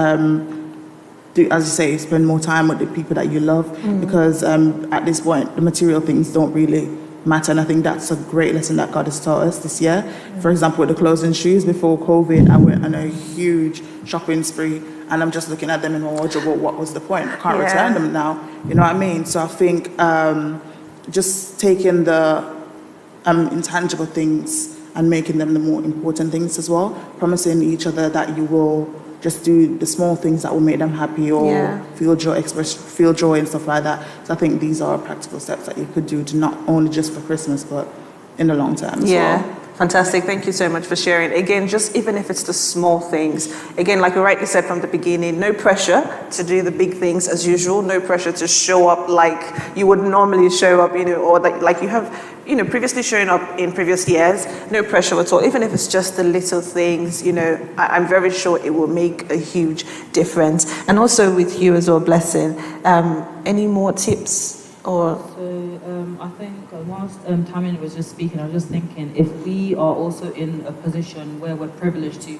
do, as you say, spend more time with the people that you love, because at this point, the material things don't really matter. And I think that's a great lesson that God has taught us this year. For example, with the clothes and shoes, before COVID, I went on a huge shopping spree, and I'm just looking at them in my wardrobe. Well, what was the point? I can't return them now. You know what I mean? So I think just taking the intangible things and making them the more important things as well, promising each other that you will just do the small things that will make them happy, or feel joy and stuff like that. So I think these are practical steps that you could do to not only just for Christmas, but in the long term as well. Fantastic. Thank you so much for sharing. Again, just even if it's the small things. Again, like we rightly said from the beginning, no pressure to do the big things as usual. No pressure to show up like you would normally show up, or like you have, previously shown up in previous years. No pressure at all. Even if it's just the little things, I'm very sure it will make a huge difference. And also with you as well, Blessing. Any more tips? I think whilst Tamian was just speaking, I was just thinking, if we are also in a position where we're privileged to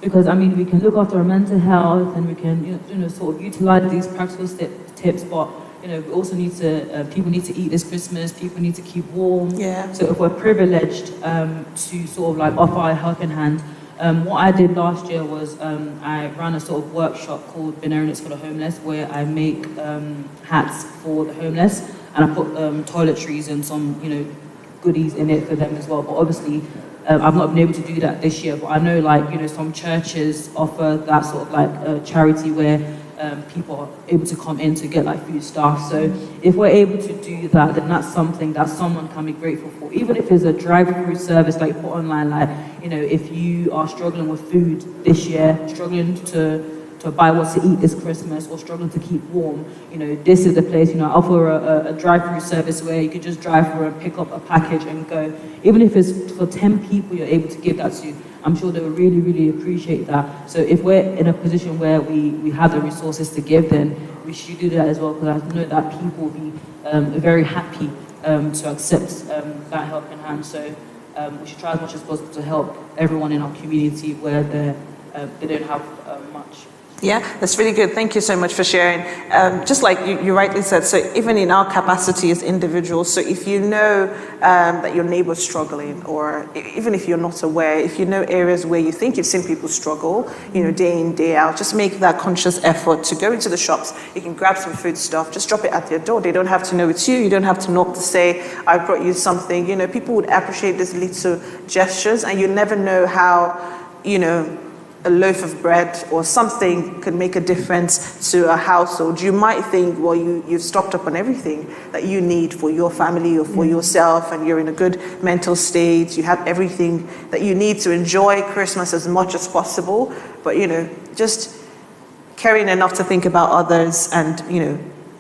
because I mean we can look after our mental health and we can sort of utilize these practical tips, but we also need to people need to eat this Christmas, people need to keep warm. Yeah. So if we're privileged to sort of like offer a helping hand, what I did last year was I ran a sort of workshop called Benevolence for the Homeless, where I make hats for the homeless, and I put toiletries and some goodies in it for them as well. But obviously I've not been able to do that this year, but I know some churches offer that sort of like charity where people are able to come in to get like food stuff. So if we're able to do that, then that's something that someone can be grateful for. Even if it's a drive-through service like put online, if you are struggling with food this year, struggling to buy what to eat this Christmas, or struggling to keep warm, this is the place. I offer a drive-through service where you could just drive through and pick up a package and go. Even if it's for 10 people you're able to give that to, I'm sure they will really, really appreciate that. So if we're in a position where we have the resources to give, then we should do that as well, because I know that people will be very happy to accept that helping hand. So we should try as much as possible to help everyone in our community where they don't have much. Yeah, that's really good. Thank you so much for sharing. Just like you rightly said, so even in our capacity as individuals, so if you know that your neighbor's struggling, or even if you're not aware, if you know areas where you think you've seen people struggle, day in, day out, just make that conscious effort to go into the shops. You can grab some food stuff, just drop it at their door. They don't have to know it's you. You don't have to knock to say, I brought you something. People would appreciate these little gestures, and you never know how, a loaf of bread or something could make a difference to a household. You might think, well, you've stocked up on everything that you need for your family or for yourself, and you're in a good mental state. You have everything that you need to enjoy Christmas as much as possible. But, just caring enough to think about others, and,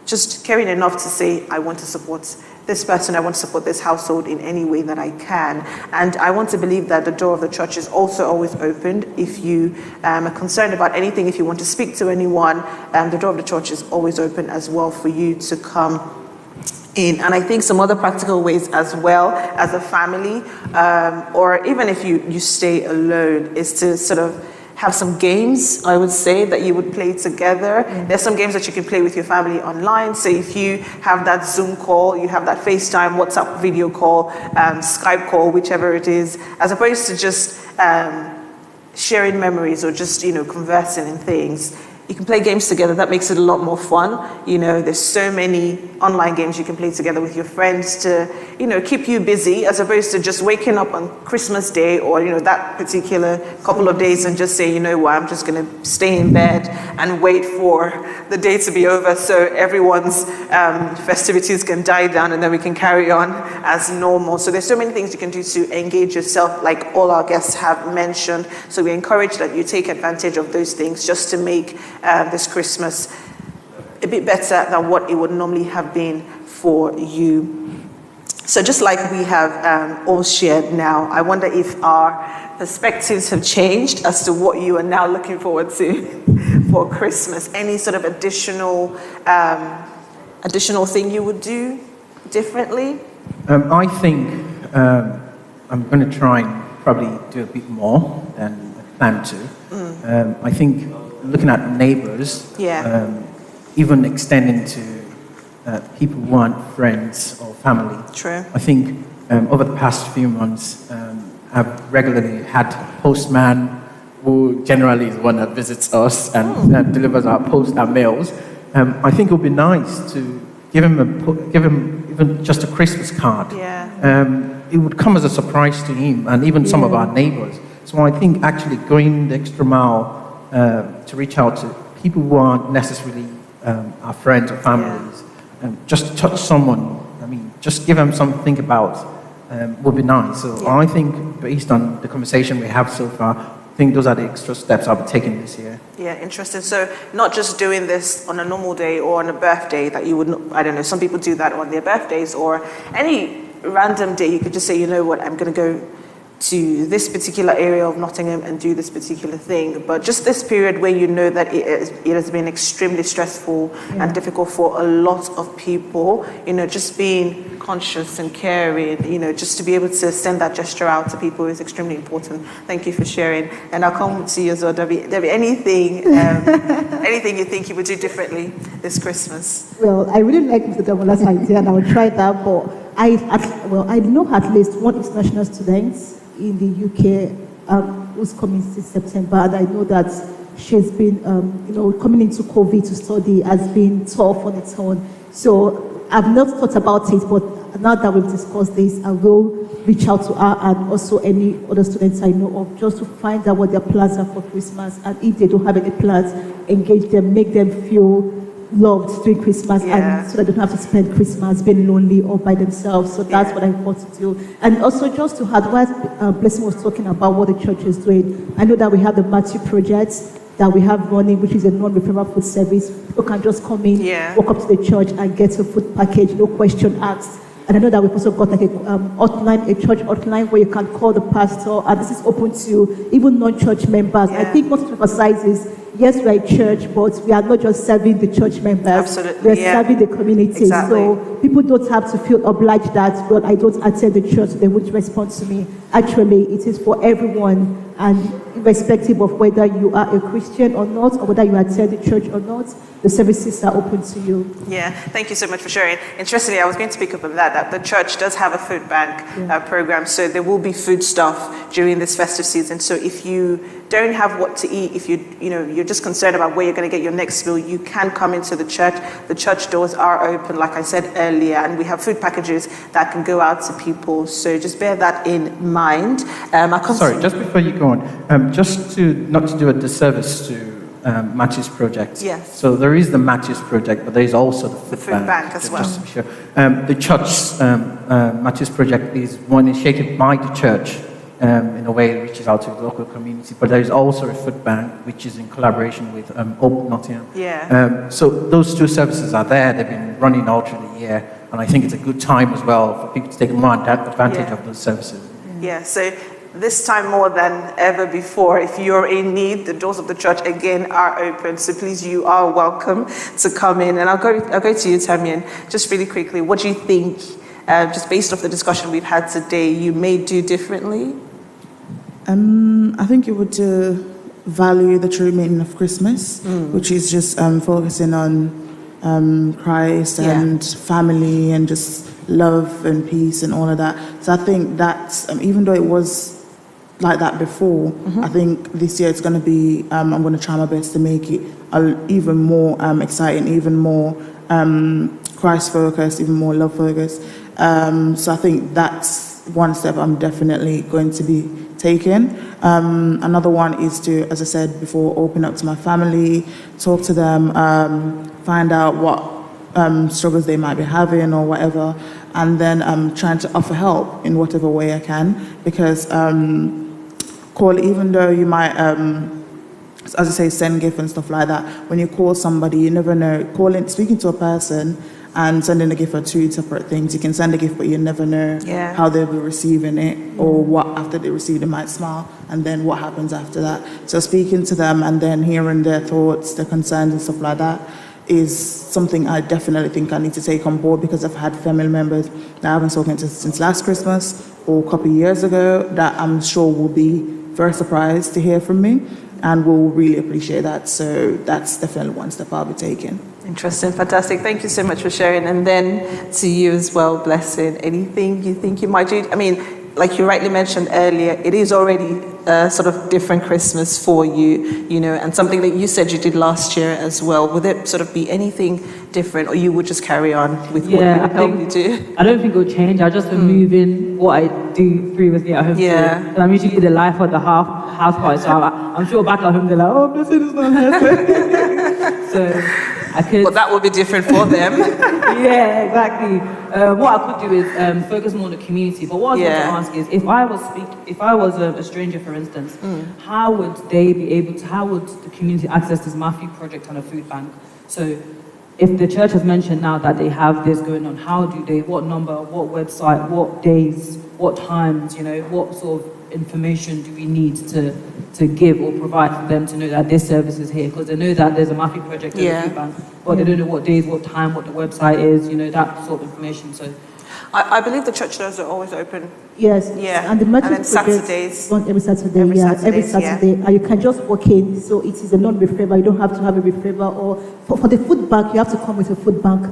just caring enough to say, I want to support this person, I want to support this household in any way that I can. And I want to believe that the door of the church is also always opened. If you are concerned about anything, if you want to speak to anyone, the door of the church is always open as well for you to come in. And I think some other practical ways as well as a family, or even if you stay alone, is to sort of have some games, I would say, that you would play together. There's some games that you can play with your family online. So if you have that Zoom call, you have that FaceTime, WhatsApp video call, Skype call, whichever it is, as opposed to just sharing memories or just, conversing in things. You can play games together. That makes it a lot more fun. There's so many online games you can play together with your friends to, keep you busy, as opposed to just waking up on Christmas Day or, that particular couple of days and just say, I'm just going to stay in bed and wait for the day to be over so everyone's festivities can die down and then we can carry on as normal. So there's so many things you can do to engage yourself, like all our guests have mentioned. So we encourage that you take advantage of those things just to make this Christmas a bit better than what it would normally have been for you. So just like we have all shared now, I wonder if our perspectives have changed as to what you are now looking forward to for Christmas. Any sort of additional thing you would do differently? I think I'm going to try and probably do a bit more than I plan to. I think looking at neighbors, even extending to people who aren't friends or family. True. I think over the past few months, I've regularly had postman who generally is the one that visits us and delivers our post and mails. I think it would be nice to give him even just a Christmas card. Yeah. It would come as a surprise to him and even some of our neighbors. So I think actually going the extra mile to reach out to people who aren't necessarily our friends or families, just touch someone. I mean, just give them something to think about would be nice. So I think based on the conversation we have so far, I think those are the extra steps I'll be taking this year. Yeah, interesting. So not just doing this on a normal day or on a birthday that you would, I don't know, some people do that on their birthdays or any random day. You could just say, you know what, I'm going to go to this particular area of Nottingham and do this particular thing. But just this period where you know that it has been extremely stressful and difficult for a lot of people, just being conscious and caring, just to be able to send that gesture out to people is extremely important. Thank you for sharing. And I'll come to you as well, Debbie. Debbie, anything you think you would do differently this Christmas? Well, I really like Mr. Damola's idea, and I will try that, but I know at least one international student in the UK who's coming since September, and I know that she's been, coming into COVID to study has been tough on its own. So I've not thought about it, but now that we've discussed this, I will reach out to her and also any other students I know of, just to find out what their plans are for Christmas, and if they don't have any plans, engage them, make them feel loved during Christmas, and so that they don't have to spend Christmas being lonely or by themselves. So that's what I want to do. And also just to add, while Blessing was talking about what the church is doing, I know that we have the Matthew Project that we have running, which is a non-refundable food service. People can just come in, walk up to the church and get a food package, no question asked. And I know that we've also got like a church hotline where you can call the pastor, and this is open to even non-church members. I think what it emphasizes, yes, we are a church, but we are not just serving the church members. Absolutely. We are serving the community. Exactly. So people don't have to feel obliged that, well, I don't attend the church, so they won't respond to me. Actually, it is for everyone, and irrespective of whether you are a Christian or not, or whether you attend the church or not, the services are open to you. Yeah, thank you so much for sharing. Interestingly, I was going to speak up on that the church does have a food bank program, so there will be food stuff during this festive season. So if you don't have what to eat, if you're just concerned about where you're going to get your next meal, you can come into the church. The church doors are open, like I said earlier, and we have food packages that can go out to people. So just bear that in mind. Sorry, just before you go on, just to not to do a disservice to Matthew's project. Yes. So there is the Matthew's project, but there is also the food bank as well. Just to be sure. The church's Matthew's project is one initiated by the church. In a way, it reaches out to the local community, but there is also a food bank which is in collaboration with Hope Nottingham. Yeah. So those two services are there. They've been running all through the year, and I think it's a good time as well for people to take more advantage of those services. Yeah. So this time more than ever before, if you're in need, the doors of the church again are open. So please, you are welcome to come in. And I'll go to you, Tamian, just really quickly. What do you think, just based off the discussion we've had today, you may do differently? I think it would value the true meaning of Christmas, which is just focusing on Christ and family and just love and peace and all of that. So I think that's, even though it was like that before, I think this year it's going to be, I'm going to try my best to make it even more exciting, even more Christ-focused, even more love-focused. So I think that's one step I'm definitely going to be taking. Another one is to, as I said before, open up to my family, talk to them, find out what struggles they might be having or whatever, and then trying to offer help in whatever way I can, because even though you might, as I say, send gift and stuff like that, when you call somebody, you never know, speaking to a person and sending a gift are two separate things. You can send a gift, but you never know how they'll be receiving it, or what after they receive it might smile, and then what happens after that. So speaking to them and then hearing their thoughts, their concerns and stuff like that is something I definitely think I need to take on board, because I've had family members that I haven't spoken to since last Christmas or a couple of years ago that I'm sure will be very surprised to hear from me and will really appreciate that. So that's definitely one step I'll be taking. Interesting, fantastic. Thank you so much for sharing. And then to you as well, Blessing, anything you think you might do? I mean, like you rightly mentioned earlier, it is already a sort of different Christmas for you, and something that you said you did last year as well. Would it sort of be anything different, or you would just carry on with what you would normally do? I don't think it'll change. I'll just be moving what I do previously at home. And I'm usually the life of the house party, so I'm sure back at home they're like, oh, Blessing is not here. So I could. But that would be different for them. Yeah, exactly. What I could do is focus more on the community. But what I was going to ask is, if I was a stranger, for instance, how would the community access this Matthew project on a food bank? So if the church has mentioned now that they have this going on, how do they, what number, what website, what days, what times, what sort of information do we need to give or provide for them to know that this service is here? Because they know that there's a Matthew project in the food bank, but they don't know what days, what time, what the website is, that sort of information. So I believe the church doors are always open. Yes. Yeah. And the Matthew then Saturdays. Every Saturday. Every Yeah. Saturdays, Every Saturday. And you can just walk in. So it is a non-referral. You don't have to have a referral. Or for the food bank, you have to come with a food bank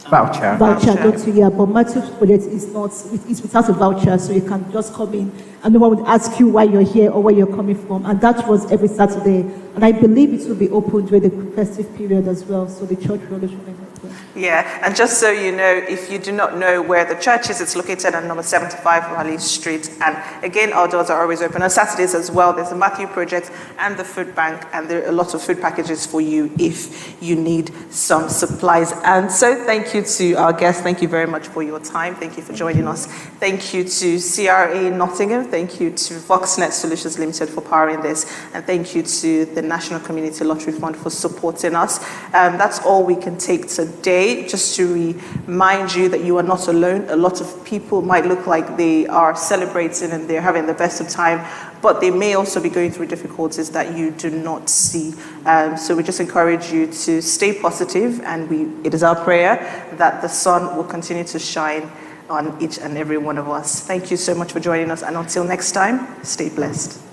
Voucher. don't you? Yeah, but Matthew's project is not, it's without a voucher, so you can just come in and no one would ask you why you're here or where you're coming from. And that was every Saturday. And I believe it will be open during the festive period as well, so the church will always remain open. Yeah, and just so you know, if you do not know where the church is, it's located at number 75 Raleigh Street. And again, our doors are always open on Saturdays as well. There's the Matthew Project and the food bank, and there are a lot of food packages for you if you need some supplies. And so thank you to our guests. Thank you very much for your time. Thank you for joining us. Thank you to CRA Nottingham. Thank you to Voxnet Solutions Limited for powering this. And thank you to the National Community Lottery Fund for supporting us. That's all we can take today. Just to remind you that you are not alone. A lot of people might look like they are celebrating and they're having the best of time, but they may also be going through difficulties that you do not see. So we just encourage you to stay positive, and it is our prayer that the sun will continue to shine on each and every one of us. Thank you so much for joining us, and until next time, stay blessed.